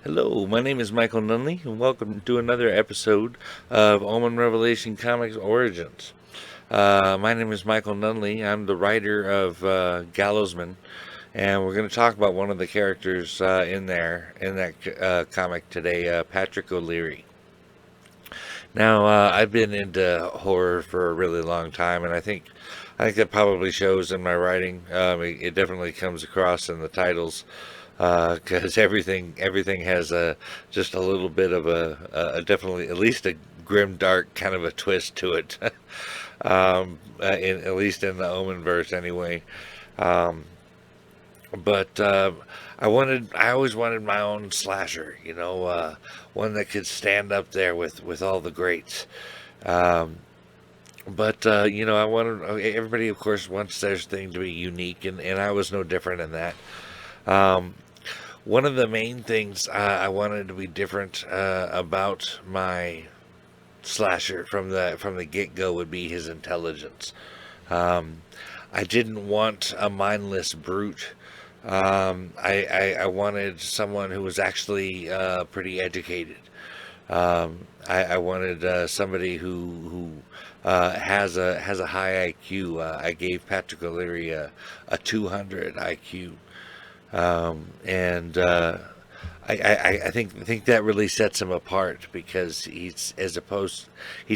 Hello, my name is Michael Nunneley, and welcome to another episode of Omen Revelation Comics Origins. My name is Michael Nunneley. I'm the writer of Gallowsman, and we're going to talk about one of the characters in that comic today, Patrick O'Leary. Now, I've been into horror for a really long time, and I think that probably shows in my writing. It definitely comes across in the titles because everything has a just a little bit of a definitely at least a grim dark kind of a twist to it. At least in the Omen verse anyway. Um, but I always wanted my own slasher, one that could stand up there with all the greats. Um, but I wanted everybody, of course, wants their thing to be unique, and I was no different in that. Um, One of the main things I wanted to be different about my slasher from the get go would be his intelligence. Um, I didn't want a mindless brute. I wanted someone who was actually pretty educated. I wanted somebody who has a high IQ. I gave Patrick O'Leary a 200 IQ. And I think that really sets him apart because he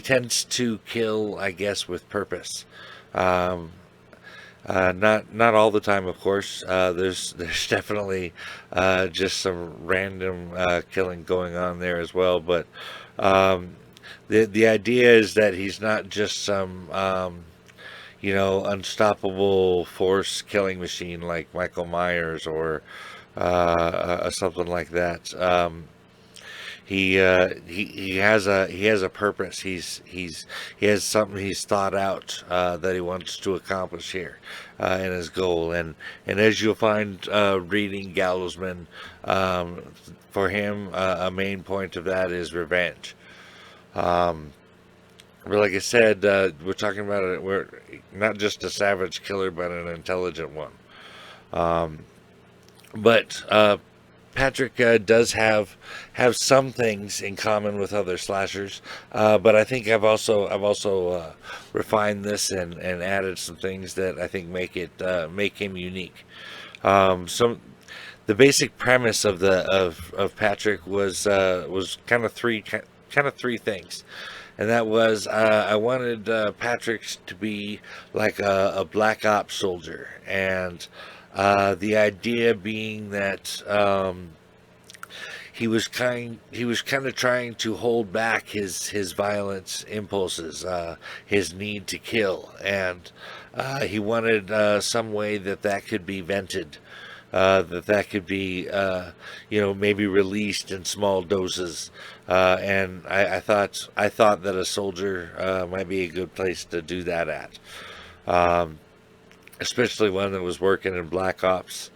tends to kill, I guess, with purpose. Um, not all the time, of course. There's definitely just some random killing going on there as well. But um, the idea is that he's not just some unstoppable force killing machine like Michael Myers or something like that. He has a purpose. He has something he's thought out that he wants to accomplish here in his goal. And as you'll find reading Gallowsman, for him a main point of that is revenge. Um, but like I said, we're talking about we're not just a savage killer, but an intelligent one. Um, but Patrick does have some things in common with other slashers, but I think I've also refined this and added some things that I think make him unique. Some The basic premise of Patrick was kind of three things, and that was I wanted Patrick to be like a black ops soldier, and the idea being that he was kind of trying to hold back his violence impulses, his need to kill, and he wanted some way that could be vented, that could be maybe released in small doses, and I thought that a soldier might be a good place to do that at, um, especially one that was working in black ops.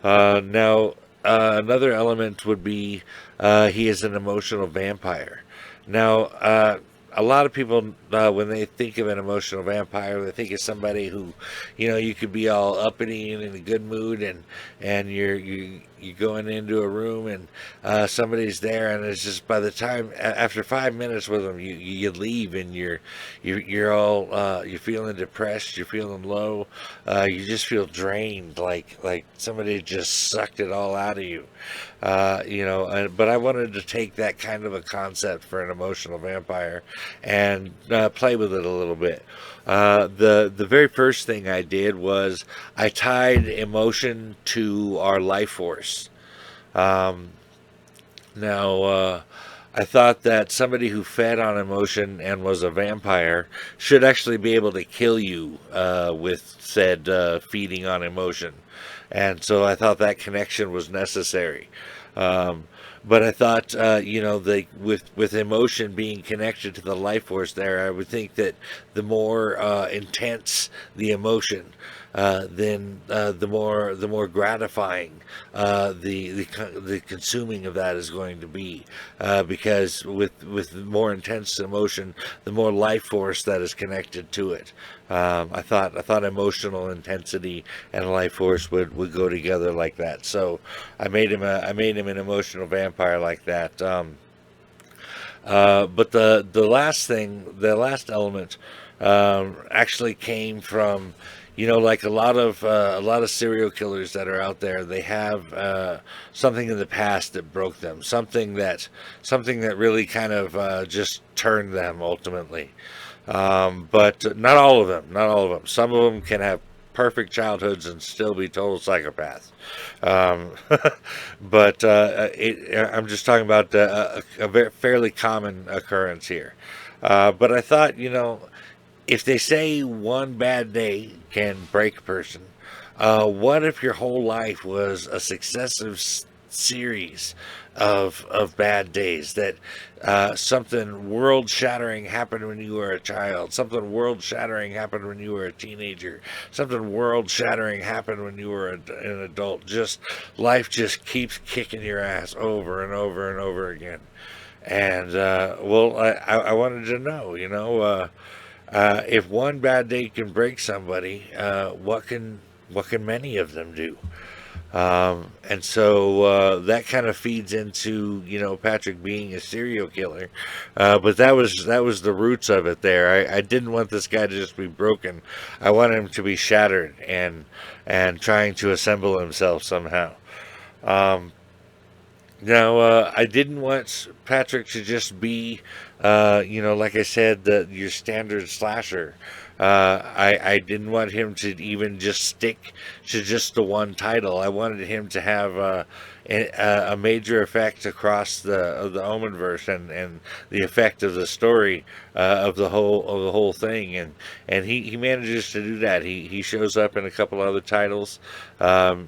Now, another element would be he is an emotional vampire. Now, a lot of people, when they think of an emotional vampire, they think of somebody who, you could be all uppity and in a good mood, and you're going into a room and somebody's there, and it's just by the time after 5 minutes with them, you leave and you're all you're feeling depressed, you're feeling low, you just feel drained, like somebody just sucked it all out of you. But I wanted to take that kind of a concept for an emotional vampire and play with it a little bit. The very first thing I did was I tied emotion to our life force. Um, now, I thought that somebody who fed on emotion and was a vampire should actually be able to kill you with said feeding on emotion. And so I thought that connection was necessary. Um, but I thought, with emotion being connected to the life force there, I would think that the more intense the emotion, then the more gratifying the consuming of that is going to be, because with more intense emotion, the more life force that is connected to it. I thought emotional intensity and life force would go together like that. So I made him became an emotional vampire like that. But the last thing, the last element, actually came from, like a lot of serial killers that are out there. They have something in the past that broke them, something that really kind of just turned them ultimately. But not all of them. Not all of them. Some of them can have perfect childhoods and still be total psychopaths. Um, but I'm just talking about a very fairly common occurrence here. But I thought, if they say one bad day can break a person, what if your whole life was a successive series of bad days? That something world shattering happened when you were a child, something world shattering happened when you were a teenager, something world shattering happened when you were an adult. Just life just keeps kicking your ass over and over and over again. And well, I wanted to know, if one bad day can break somebody, what can many of them do? And so that kind of feeds into Patrick being a serial killer, but that was the roots of it. There, I didn't want this guy to just be broken. I wanted him to be shattered and trying to assemble himself somehow. Um, Now, I didn't want Patrick to just be, like I said, your standard slasher. I didn't want him to even just stick to just the one title. I wanted him to have a major effect across the Omen verse, and the effect of the story of the whole thing, and he manages to do that. He shows up in a couple other titles.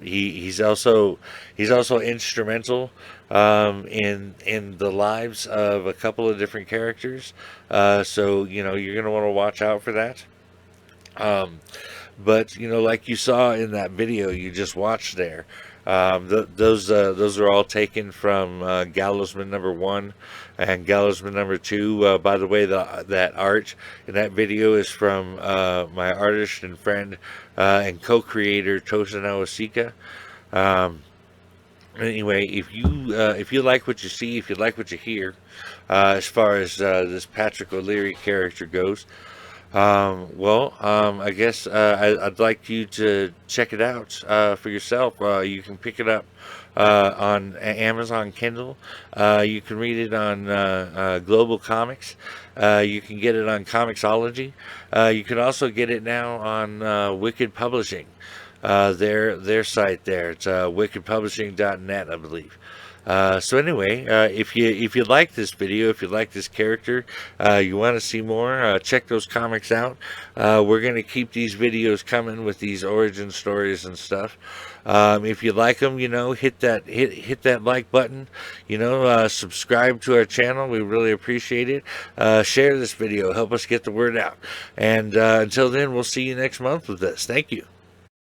He's also instrumental in the lives of a couple of different characters. So you're gonna want to watch out for that. Um, but like you saw in that video you just watched there, those are all taken from Gallowsman #1 and Gallowsman #2. By the way, that art in that video is from my artist and friend and co-creator Tosin Awosika. Um, Anyway, if you like what you see, if you like what you hear, as far as this Patrick O'Leary character goes, well, I guess I'd like you to check it out for yourself. You can pick it up on Amazon Kindle. You can read it on Global Comics. You can get it on Comixology. You can also get it now on Wicked Publishing. Their site there. It's wickedpublishing.net, I believe. So anyway, if you like this video, if you like this character, you want to see more, check those comics out. We're gonna keep these videos coming with these origin stories and stuff. If you like them, hit that like button. Subscribe to our channel. We really appreciate it. Share this video. Help us get the word out. And until then, we'll see you next month with this. Thank you.